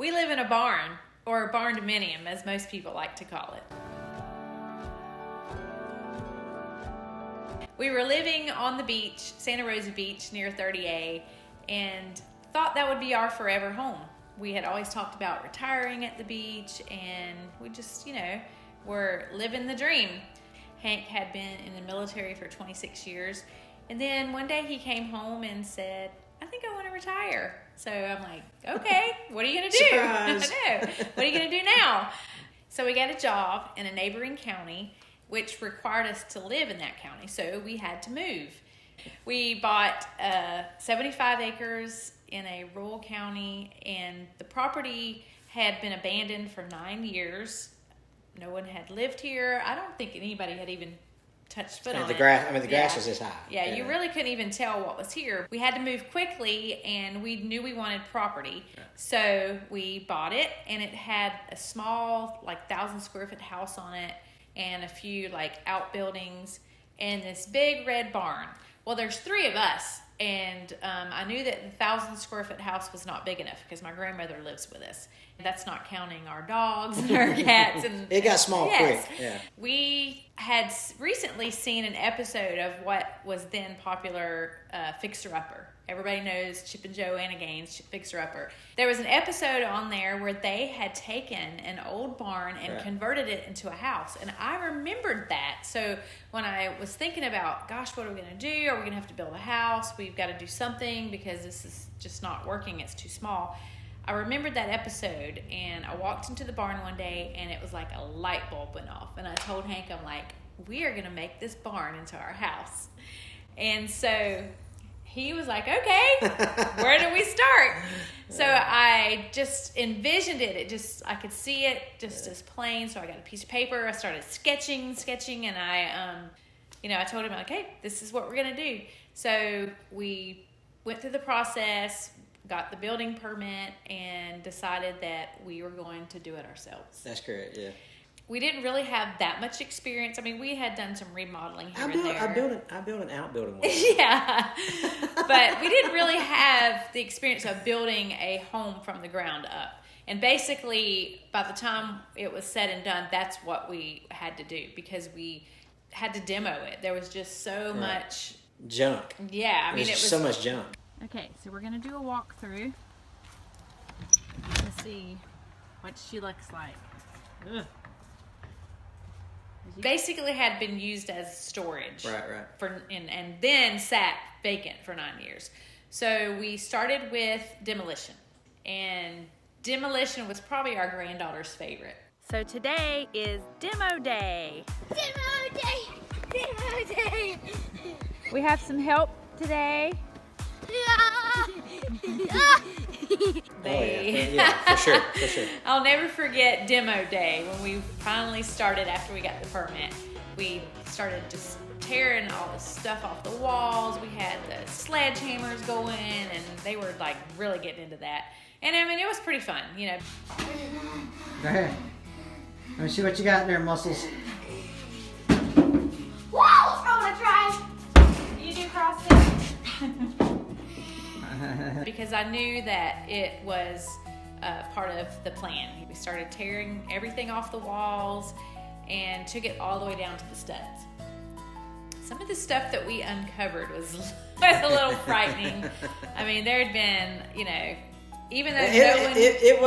We live in a barn, or a barndominium, as most people like to call it. We were living on the beach, Santa Rosa Beach, near 30A, and thought that would be our forever home. We had always talked about retiring at the beach, and we just, were living the dream. Hank had been in the military for 26 years, and then one day he came home and said, I think I want to retire. So I'm like, okay, what are you going to do? Surprise. I know. What are you going to do now? So we got a job in a neighboring county, which required us to live in that county. So we had to move. We bought 75 acres in a rural county, and the property had been abandoned for 9 years. No one had lived here. I don't think anybody had even touched foot on The it. grass was this high. Yeah, you really couldn't even tell what was here. We had to move quickly, and we knew we wanted property. Yeah. So we bought it, and it had a small, 1,000 square foot house on it, and a few outbuildings, and this big red barn. Well, there's 3 of us, and I knew that the 1,000 square foot house was not big enough because my grandmother lives with us. That's not counting our dogs and our cats. And it got small quick. Yeah. We had recently seen an episode of what was then popular Fixer Upper. Everybody knows Chip and Joanna Gaines, Fixer Upper. There was an episode on there where they had taken an old barn and converted it into a house. And I remembered that. So when I was thinking about, gosh, what are we going to do? Are we going to have to build a house? We've got to do something because this is just not working. It's too small. I remembered that episode, and I walked into the barn one day, and it was like a light bulb went off. And I told Hank, I'm like, we are going to make this barn into our house. And so he was like, okay, where do we start? So I just envisioned it. I could see it just as plain. So I got a piece of paper. I started sketching, and I told him, okay, this is what we're going to do. So we went through the process, got the building permit, and decided that we were going to do it ourselves. That's correct, yeah. We didn't really have that much experience. I mean, we had done some remodeling here and there. I built an outbuilding once. Yeah. But we didn't really have the experience of building a home from the ground up. And basically, by the time it was said and done, that's what we had to do because we had to demo it. There was just so much junk. Yeah, I mean, it was so much junk. Okay, so we're going to do a walkthrough to see what she looks like. Ugh. Basically had been used as storage. Right. And then sat vacant for 9 years. So we started with demolition. And demolition was probably our granddaughter's favorite. So today is demo day. Demo day. We have some help today. For sure. I'll never forget demo day when we finally started after we got the permit. We started just tearing all the stuff off the walls. We had the sledgehammers going, and they were really getting into that. And I mean, it was pretty fun, Go ahead. Let me see what you got there, Muscles. Whoa! I want to try. You do CrossFit? Because I knew that it was part of the plan. We started tearing everything off the walls and took it all the way down to the studs. Some of the stuff that we uncovered was a little frightening. I mean, there had been, even though it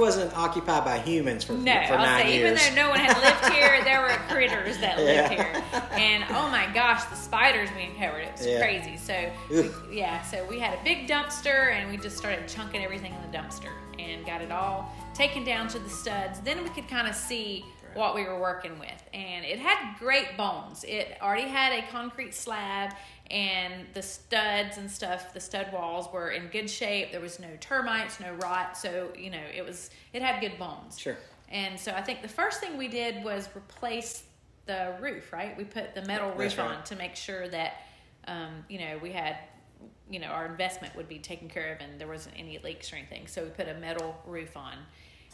wasn't occupied by humans for 9 years. Even though no one had lived here, there were critters that lived here. And oh my gosh, the spiders we uncovered, it was crazy. So we had a big dumpster, and we just started chunking everything in the dumpster and got it all taken down to the studs. Then we could kind of see what we were working with. And it had great bones. It already had a concrete slab, and the studs and stuff, the stud walls were in good shape. There was no termites, no rot. So, it had good bones. Sure. And so I think the first thing we did was replace the roof, right? We put the metal roof on to make sure that, we had, our investment would be taken care of and there wasn't any leaks or anything. So we put a metal roof on.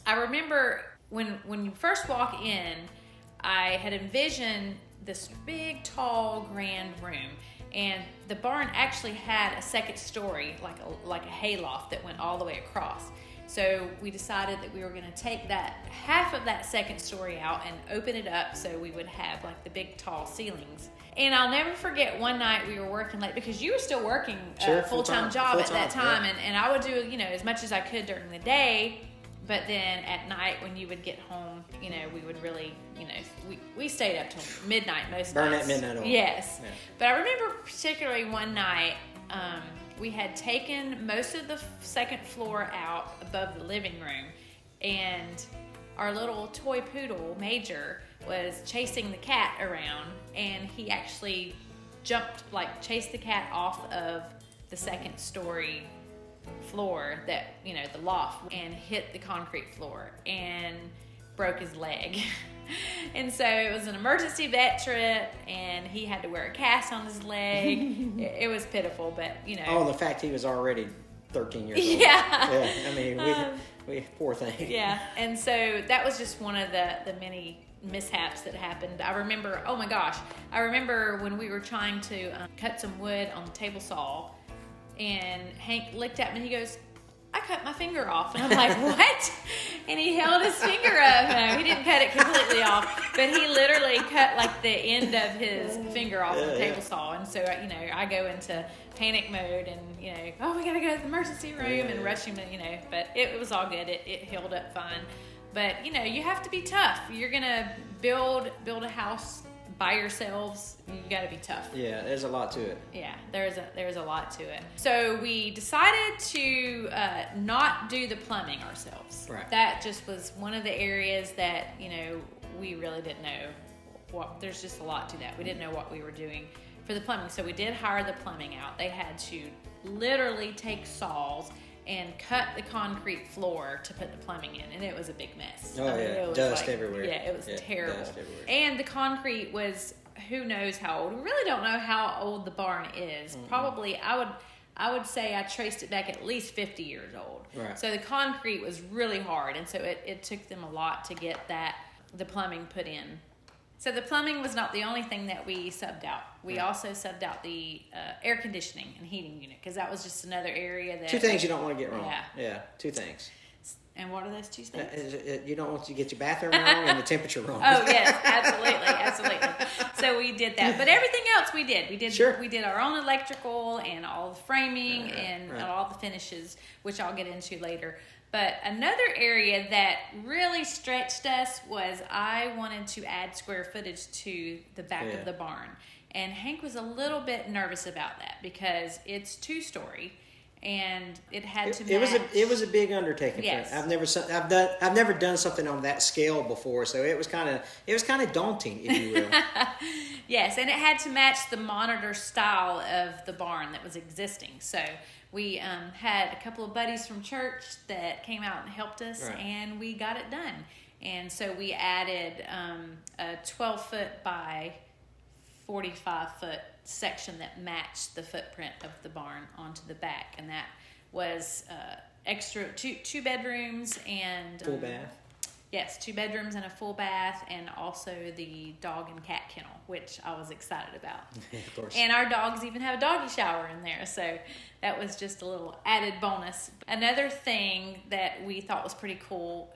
I remember when you first walk in, I had envisioned this big, tall, grand room. And the barn actually had a second story, like a hayloft that went all the way across. So we decided that we were going to take that half of that second story out and open it up so we would have like the big tall ceilings. And I'll never forget one night we were working late because you were still working a full-time job at that time. Yeah. And I would do, as much as I could during the day. But then at night when you would get home, we would really, we stayed up till midnight most nights. Burn that midnight oil. Yes. Yeah. But I remember particularly one night, we had taken most of the second floor out above the living room, and our little toy poodle, Major, was chasing the cat around, and he actually chased the cat off of the second story floor, that the loft, and hit the concrete floor and broke his leg. And so it was an emergency vet trip, and he had to wear a cast on his leg. It was pitiful, but Oh, the fact he was already 13 years old. Yeah. I mean, we poor thing. Yeah, and so that was just one of the many mishaps that happened. I remember when we were trying to cut some wood on the table saw, and Hank looked at me and he goes, "I cut my finger off." And I'm like, "What?" And he held his finger up. No, he didn't cut it completely off, but he literally cut like the end of his finger off the table saw. And so, I go into panic mode and, oh, we got to go to the emergency room and rush him, but it was all good. It healed up fine. But, you have to be tough. You're going to build a house by yourselves. You got to be tough. Yeah, there's a lot to it. Yeah, there's a lot to it. So we decided to not do the plumbing ourselves. Right. That just was one of the areas that we really didn't know. There's just a lot to that. We didn't know what we were doing for the plumbing. So we did hire the plumbing out. They had to literally take saws and cut the concrete floor to put the plumbing in, and it was a big mess. Oh, yeah, dust everywhere. Yeah, it was terrible. Dust everywhere. And the concrete was, who knows how old. We really don't know how old the barn is. Mm-hmm. Probably, I would say I traced it back at least 50 years old. Right. So the concrete was really hard, and so it took them a lot to get the plumbing put in. So the plumbing was not the only thing that we subbed out. We also subbed out the air conditioning and heating unit, because that was just another area that... Two things you don't want to get wrong. Yeah. Two things. And what are those two things? You don't want to get your bathroom wrong and the temperature wrong. Oh, yes, absolutely. So we did that. But everything else we did. Sure. We did our own electrical and all the framing and all the finishes, which I'll get into later. But another area that really stretched us was I wanted to add square footage to the back of the barn. And Hank was a little bit nervous about that because it's 2-story and it had to match. It was a big undertaking. Yes. For me. I've never done something on that scale before, so it was kind of daunting, if you will. Yes, and it had to match the monitor style of the barn that was existing. So we had a couple of buddies from church that came out and helped us, and we got it done. And so we added a 12-foot by 45-foot section that matched the footprint of the barn onto the back, and that was extra two bedrooms and full bath. Yes, 2 bedrooms and a full bath, and also the dog and cat kennel, which I was excited about. Of course. And our dogs even have a doggy shower in there, so that was just a little added bonus. Another thing that we thought was pretty cool,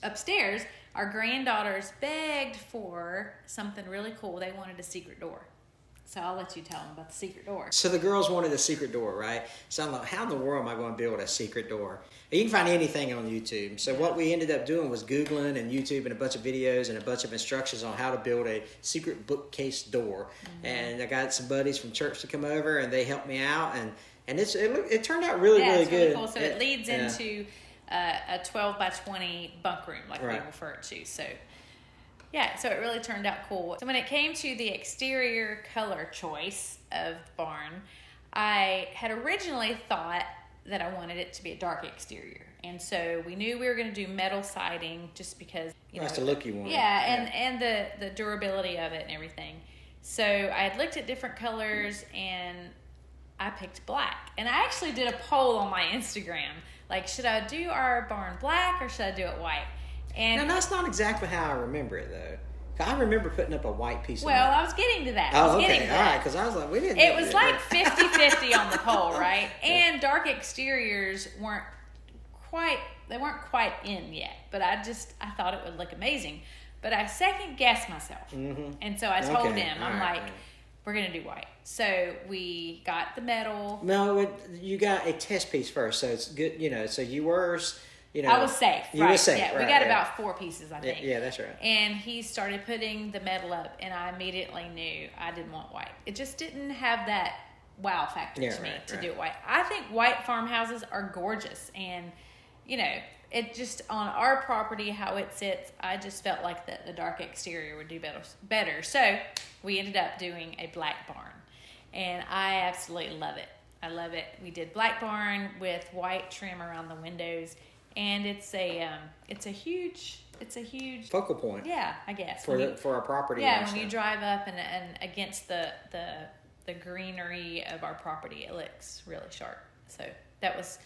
upstairs, our granddaughters begged for something really cool. They wanted a secret door. So I'll let you tell them about the secret door. So the girls wanted a secret door, right? So I'm like, how in the world am I going to build a secret door? You can find anything on YouTube. So what we ended up doing was Googling and YouTube and a bunch of videos and a bunch of instructions on how to build a secret bookcase door. Mm-hmm. And I got some buddies from church to come over, and they helped me out. And it turned out really it's good. Really cool. So it leads into a 12 by 20 bunk room, like we refer it to. So yeah, so it really turned out cool. So when it came to the exterior color choice of the barn, I had originally thought that I wanted it to be a dark exterior. And so we knew we were going to do metal siding just because, that's the look you want. Yeah, and the durability of it and everything. So I had looked at different colors and I picked black. And I actually did a poll on my Instagram. Like, should I do our barn black or should I do it white? And now, that's not exactly how I remember it, though. I remember putting up a white piece of Well, metal. I was getting to that. Oh, okay. All right, because I was like, we didn't. It was like 50-50 on the poll, right? And dark exteriors weren't weren't quite in yet, but I thought it would look amazing. But I second guessed myself. And so I told him, I'm like, we're going to do white. So we got the metal. No, you got a test piece first, so it's good, so you were, I was safe. You were safe, Yeah, right, we got about 4 pieces, I think. Yeah, that's right. And he started putting the metal up, and I immediately knew I didn't want white. It just didn't have that wow factor to me to do it white. I think white farmhouses are gorgeous, and it just, on our property, how it sits, I just felt like the dark exterior would do better. So we ended up doing a black barn, and I absolutely love it. I love it. We did black barn with white trim around the windows, and it's a huge focal point. Yeah, I guess for our property. Yeah, when you drive up and against the greenery of our property, it looks really sharp. So that was.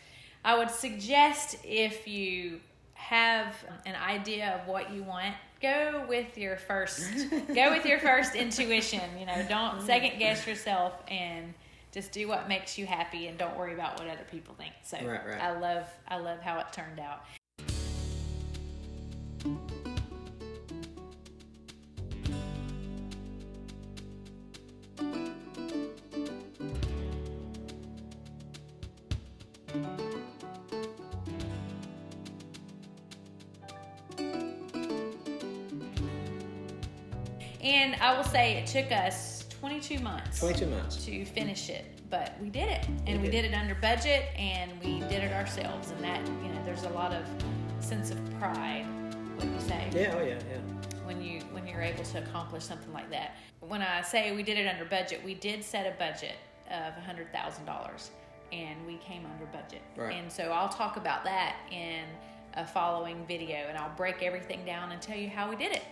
I would suggest, if you have an idea of what you want, go with your first intuition. Don't second guess yourself, and just do what makes you happy, and don't worry about what other people think. So right. I love how it turned out. And I will say it took us 22 months. 22 months. To finish it. But we did it. And we did it under budget, and we did it ourselves. And that, there's a lot of sense of pride, wouldn't you say? Yeah, oh yeah. When you're able to accomplish something like that. When I say we did it under budget, we did set a budget of $100,000, and we came under budget. Right. And so I'll talk about that in a following video, and I'll break everything down and tell you how we did it.